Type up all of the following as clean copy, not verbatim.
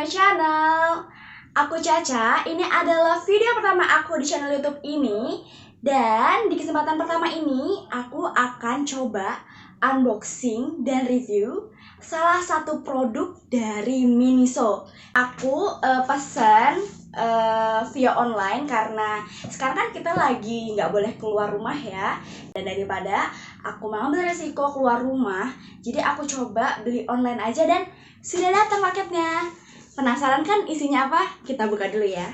my channel. Aku Caca, ini adalah video pertama aku di channel YouTube ini. Dan di kesempatan pertama ini, aku akan coba unboxing dan review salah satu produk dari Miniso. Aku pesan via online karena sekarang kan kita lagi nggak boleh keluar rumah ya. Dan daripada aku mengambil resiko keluar rumah, jadi aku coba beli online aja dan sudah datang paketnya. Penasaran kan isinya apa? Kita buka dulu ya.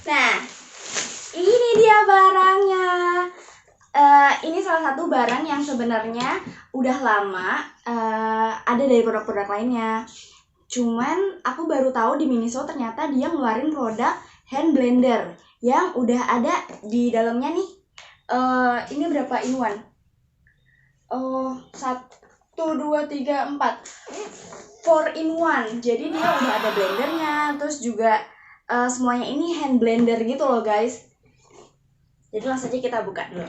Nah, ini dia barangnya. Ini salah satu barang yang sebenarnya udah lama ada dari produk-produk lainnya. Cuman aku baru tahu di Miniso ternyata dia ngeluarin produk hand blender yang udah ada di dalamnya nih. Ini berapa in one? 1, 2, 3, 4 4 in one. Jadi dia udah ada blendernya, terus juga semuanya ini hand blender gitu loh guys. Jadi langsung aja kita buka dulu.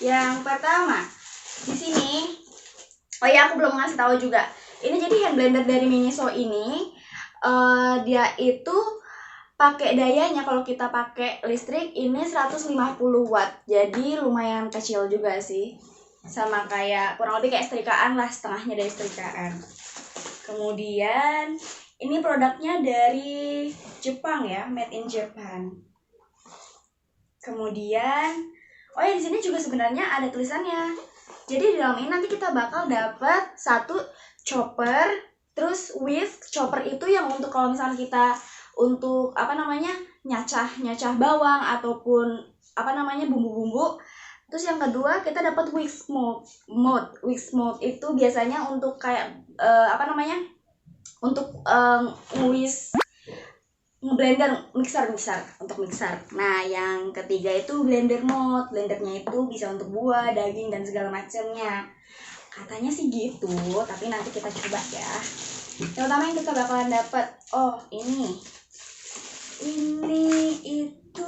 Yang pertama di sini, oh ya aku belum ngasih tahu juga. Ini jadi hand blender dari Miniso ini, dia itu pakai dayanya kalau kita pakai listrik ini 150 watt. Jadi lumayan kecil juga sih. Sama kayak kurang lebih kayak setrikaan lah, setengahnya dari setrikaan. Kemudian ini produknya dari Jepang ya, made in Japan. Kemudian oh ya, di sini juga sebenarnya ada tulisannya. Jadi di dalam ini nanti kita bakal dapat satu chopper, terus whisk. Chopper itu yang untuk kalau misalnya kita untuk nyacah bawang ataupun bumbu-bumbu. Terus yang kedua kita dapat whisk mode. Whisk mode itu biasanya untuk kayak untuk whisk ngeblender, mixer untuk mixer. Nah, yang ketiga itu blender mode. Blendernya itu bisa untuk buah, daging dan segala macamnya. Katanya sih gitu, tapi nanti kita coba ya. Yang utama yang kita bakalan dapat, oh ini itu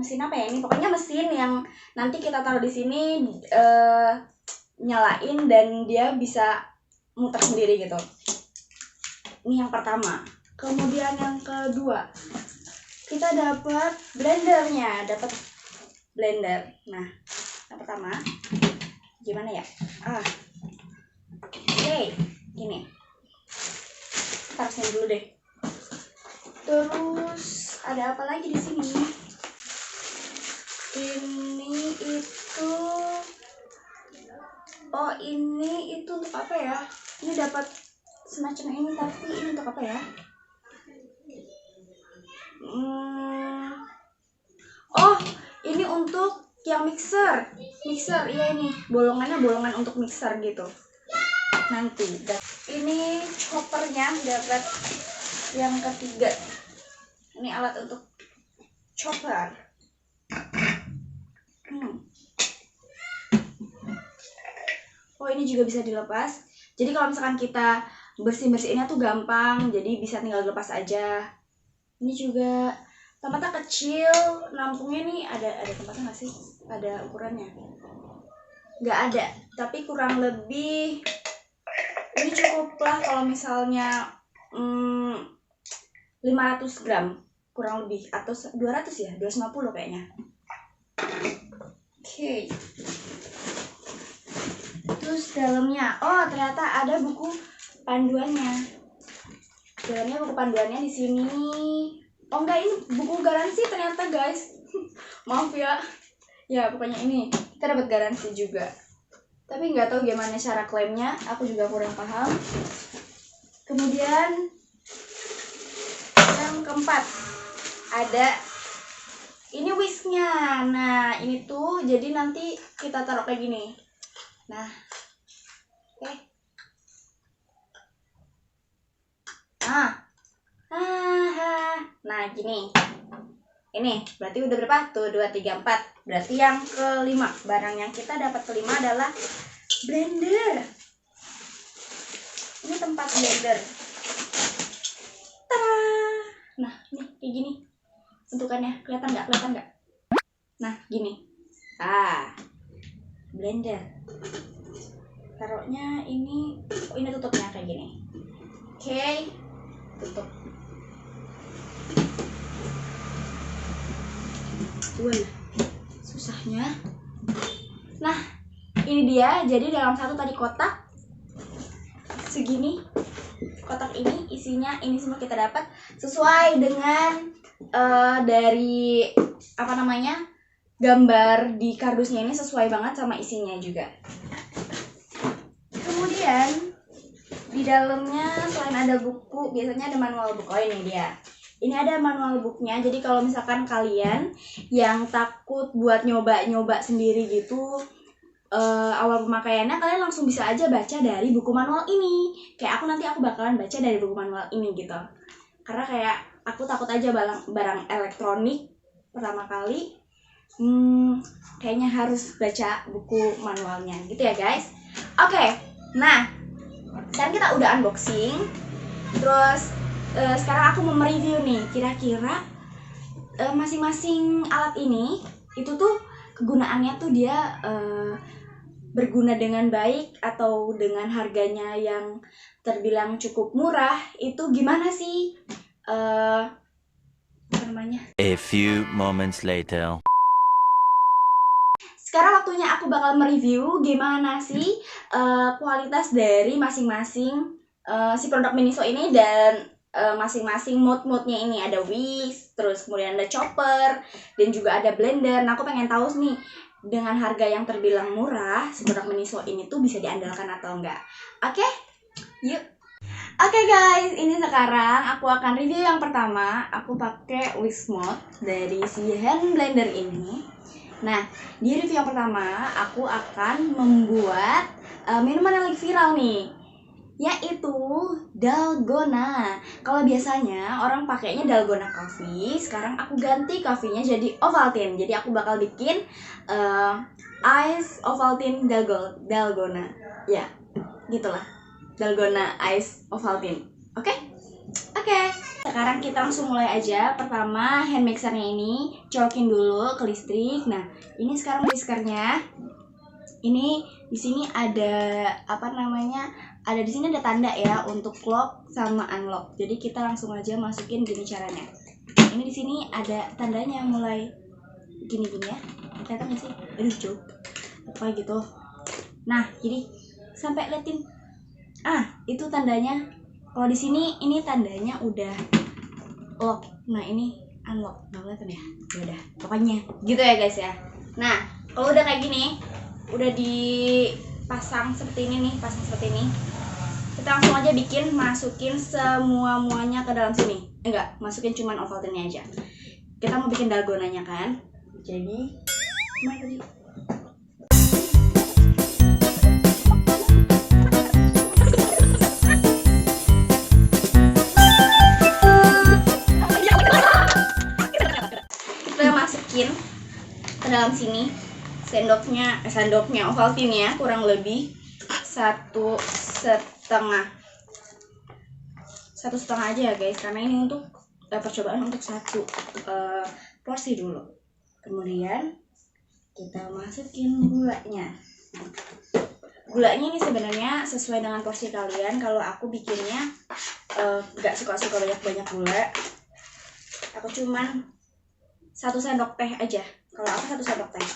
mesin apa ya ini? Pokoknya mesin yang nanti kita taruh di sini, nyalain dan dia bisa muter sendiri gitu. Ini yang pertama. Kemudian yang kedua, kita dapat blendernya, blender. Nah, yang pertama gimana ya? Oke, gini. Taruh sini dulu deh. Terus ada apa lagi di sini? Ini itu untuk apa ya? Ini dapat semacam ini, tapi ini untuk apa ya? Oh, ini untuk yang mixer. Iya, ini bolongan untuk mixer gitu. Nanti ini choppernya dapat yang ketiga. Ini alat untuk chopper. Oh, ini juga bisa dilepas. Jadi kalau misalkan kita bersihinnya tuh gampang, jadi bisa tinggal lepas aja. Ini juga tempatnya kecil, nampungnya nih ada tempatnya nggak sih? Ada ukurannya? Nggak ada, tapi kurang lebih ini cukup lah kalau misalnya 500 gram kurang lebih, atau 200 ya, 250 kayaknya. Oke. Terus dalamnya, oh ternyata ada buku panduannya. Dalamnya buku panduannya di sini. Oh enggak, ini buku garansi ternyata guys. Maaf ya. Ya pokoknya ini kita dapat garansi juga. Tapi nggak tahu gimana cara klaimnya, aku juga kurang paham. Kemudian yang keempat ada ini whisknya. Nah ini tuh jadi nanti kita taruh kayak gini. Nah, oke. Nah gini. Ini berarti udah berapa? Tuh 2, 3, 4. Berarti yang kelima. Barang yang kita dapat kelima adalah blender. Ini tempat blender. Tada! Nah, ini kayak gini bentukannya. Kelihatan nggak? Kelihatan nggak? Nah, gini. Blender. Taruhnya ini, ini tutupnya kayak gini. Oke, tutup. Susahnya. Nah, ini dia. Jadi dalam satu tadi kotak segini, kotak ini isinya ini semua kita dapat sesuai dengan dari apa namanya, gambar di kardusnya ini sesuai banget sama isinya juga. Kemudian di dalamnya selain ada buku, biasanya ada manual book. Oh, ini dia. Ini ada manual booknya. Jadi kalau misalkan kalian yang takut buat nyoba-nyoba sendiri gitu, awal pemakaiannya kalian langsung bisa aja baca dari buku manual ini. Kayak aku nanti aku bakalan baca dari buku manual ini gitu. Karena kayak aku takut aja barang elektronik pertama kali. Kayaknya harus baca buku manualnya gitu ya guys. Oke, nah sekarang kita udah unboxing. Terus sekarang aku mau mereview nih, kira-kira masing-masing alat ini itu tuh kegunaannya tuh dia berguna dengan baik atau dengan harganya yang terbilang cukup murah, itu gimana sih? Apa namanya? A few moments later. Sekarang waktunya aku bakal mereview gimana sih kualitas dari masing-masing si produk Miniso ini dan masing-masing mode-modenya ini. Ada whisk, terus kemudian ada chopper, dan juga ada blender. Nah, aku pengen tahu nih, dengan harga yang terbilang murah, si produk Miniso ini tuh bisa diandalkan atau enggak. Oke? Yuk. Oke guys, ini sekarang aku akan review yang pertama. Aku pakai whisk mode dari si hand blender ini. Nah, di review yang pertama aku akan membuat minuman yang lagi viral nih, yaitu dalgona. Kalau biasanya orang pakainya dalgona coffee, sekarang aku ganti coffee-nya jadi Ovaltine. Jadi aku bakal bikin ice Ovaltine dalgona. Ya, gitulah. Dalgona ice Ovaltine. Oke? Sekarang kita langsung mulai aja. Pertama, hand mixernya ini colokin dulu ke listrik. Nah, ini sekarang whiskernya. Ini di sini ada apa namanya? Ada di sini ada tanda ya untuk lock sama unlock. Jadi kita langsung aja masukin gini caranya. Ini di sini ada tandanya mulai gini-gini ya. Kelihatan nggak sih? Aduh, jauh. Apa gitu. Nah, jadi sampai liatin. Itu tandanya. Kalau di sini ini tandanya udah lock. Nah, ini unlock. Nggak kelihatan ya? Udah. Pokoknya gitu ya guys ya. Nah, kalau udah kayak gini, udah dipasang seperti ini nih, kita langsung aja masukin muanya ke dalam sini. Enggak, masukin cuman Ovaltine aja. Kita mau bikin dalgonanya kan. Jadi, mana tadi? Kita masukin ke dalam sini sendoknya Ovaltine ya, kurang lebih 1,5 aja ya guys, karena ini untuk percobaan untuk satu porsi dulu. Kemudian kita masukin gulanya. Gulanya ini sebenarnya sesuai dengan porsi kalian. Kalau aku bikinnya gak suka banyak gula, aku cuman 1 sendok teh aja. Kalau aku 1 sendok teh.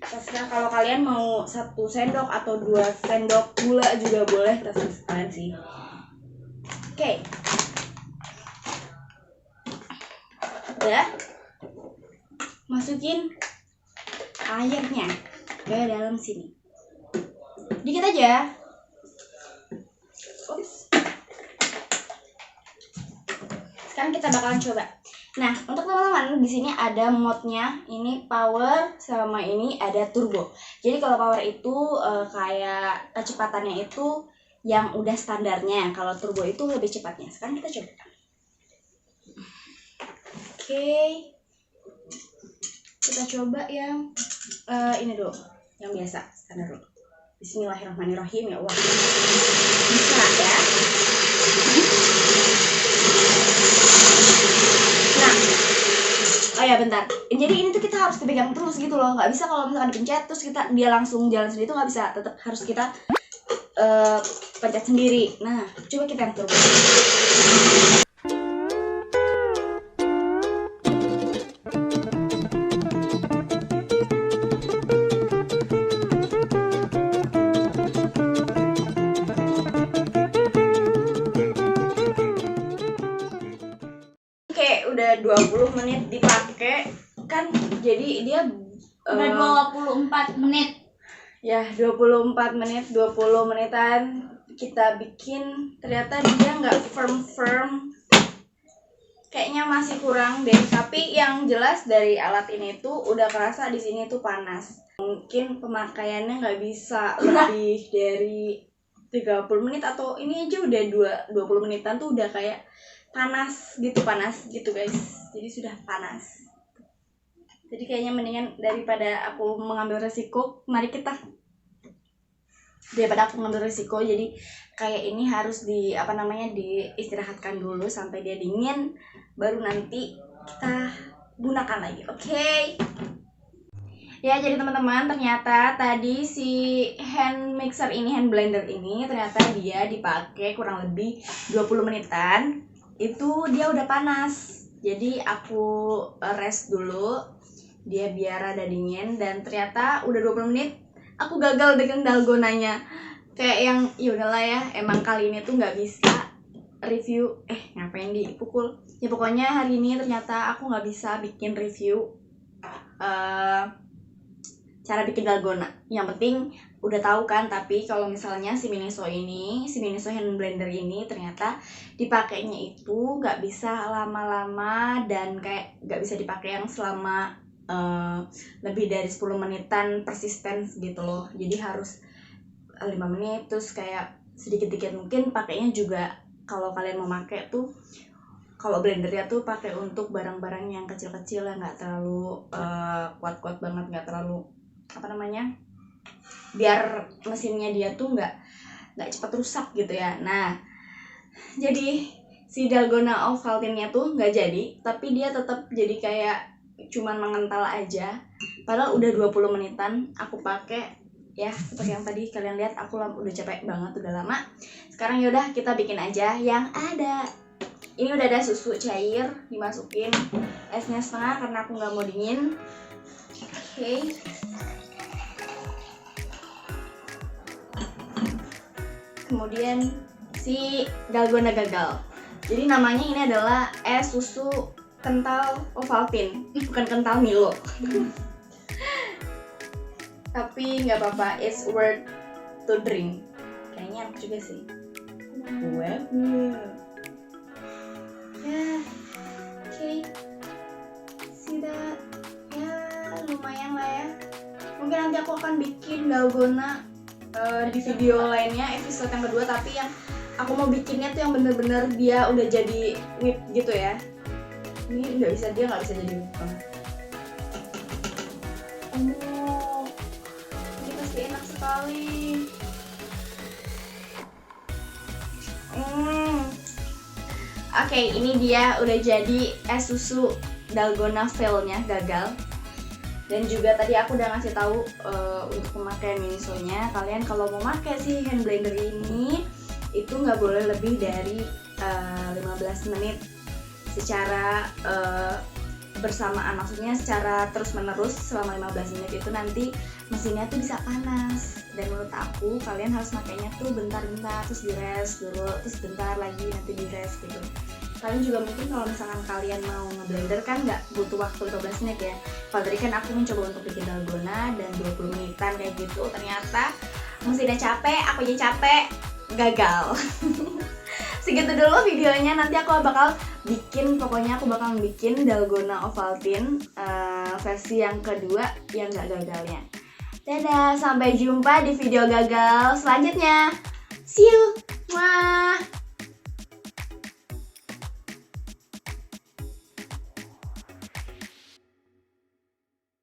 Terserah kalau kalian mau 1 sendok atau 2 sendok gula juga boleh, terserah kalian sih. Oke. Udah. Masukin airnya ke dalam sini. Dikit aja. Ups. Sekarang kita bakalan coba. Nah, untuk teman-teman di sini ada mode-nya, ini power sama ini ada turbo. Jadi kalau power itu kayak kecepatannya itu yang udah standarnya. Kalau turbo itu lebih cepatnya. Sekarang kita coba. Oke. Kita coba yang ini dulu, yang biasa, standar dulu. Bismillahirrahmanirrahim, ya Allah. Bisa ya. Nah, oh ya bentar. Jadi ini tuh kita harus dipegang terus gitu loh. Nggak bisa kalau misalkan dipencet terus dia langsung jalan sendiri, itu nggak bisa. Tetap harus kita pencet sendiri. Nah, coba kita yang turbo. Udah 20 menit dipakai kan, jadi dia udah 24 menit. Ya, 24 menit, 20 menitan kita bikin, ternyata dia nggak firm. Kayaknya masih kurang deh, tapi yang jelas dari alat ini tuh udah kerasa di sini tuh panas. Mungkin pemakaiannya nggak bisa lebih dari 30 menit, atau ini aja udah 20 menitan tuh udah kayak panas gitu guys. Jadi sudah panas. Jadi kayaknya mendingan daripada aku mengambil resiko, daripada aku mengambil resiko, jadi kayak ini harus diistirahatkan dulu sampai dia dingin, baru nanti kita gunakan lagi. Oke. Ya, jadi teman-teman, ternyata tadi si hand blender ini ternyata dia dipakai kurang lebih 20 menitan. Itu dia udah panas, jadi aku rest dulu dia biar rada dingin, dan ternyata udah 20 menit aku gagal dengan dalgonanya. Kayak yang yaudahlah ya, emang kali ini tuh nggak bisa review, ngapain dipukul ya, pokoknya hari ini ternyata aku nggak bisa bikin review cara bikin dalgona. Yang penting udah tahu kan, tapi kalau misalnya si Miniso hand blender ini ternyata dipakainya itu nggak bisa lama-lama, dan kayak nggak bisa dipakai yang selama lebih dari 10 menitan persisten gitu loh. Jadi harus 5 menit, terus kayak sedikit-sedikit. Mungkin pakainya juga kalau kalian mau pakai tuh, kalau blendernya tuh pakai untuk barang-barang yang kecil-kecil ya, nggak terlalu kuat-kuat banget, nggak terlalu biar mesinnya dia tuh nggak cepat rusak gitu ya. Nah, jadi si dalgona Ovaltine-nya tuh nggak jadi, tapi dia tetap jadi kayak cuman mengental aja. Padahal udah 20 menitan aku pakai ya, seperti yang tadi kalian lihat, aku udah capek banget, udah lama. Sekarang yaudah kita bikin aja yang ada. Ini udah ada susu cair, dimasukin esnya setengah karena aku nggak mau dingin. Oke. Kemudian si dalgona gagal. Jadi namanya ini adalah es susu kental Ovaltine, bukan kental Milo. Tapi nggak apa-apa, it's worth to drink. Kayaknya enak juga sih. Wow. Ya, oke. See that? Ya, lumayan lah ya. Mungkin nanti aku akan bikin dalgona di video lainnya, episode yang kedua, tapi yang aku mau bikinnya tuh yang bener-bener dia udah jadi whip gitu ya. Ini nggak bisa jadi whip banget. Ini pasti enak sekali. Oke, ini dia udah jadi es susu dalgona fail-nya, gagal. Dan juga tadi aku udah ngasih tahu untuk pemakaian Miniso-nya, kalian kalau mau pakai si hand blender ini itu nggak boleh lebih dari 15 menit secara bersamaan, maksudnya secara terus menerus selama 15 menit itu nanti mesinnya tuh bisa panas. Dan menurut aku kalian harus makainya tuh bentar-bentar, terus di rest dulu, terus bentar lagi, nanti di rest gitu. Kalian juga mungkin kalau misalkan kalian mau ngeblender kan nggak butuh waktu 15 menit ya. Kalau tadi kan aku mencoba untuk bikin dalgona dan 20 menitan kayak gitu, ternyata mesinnya capek, aku aja capek, gagal. Segitu dulu videonya, nanti aku bakal bikin dalgona Ovaltine versi yang kedua yang nggak gagalnya. Dadah, sampai jumpa di video gagal selanjutnya. See you. Mwah.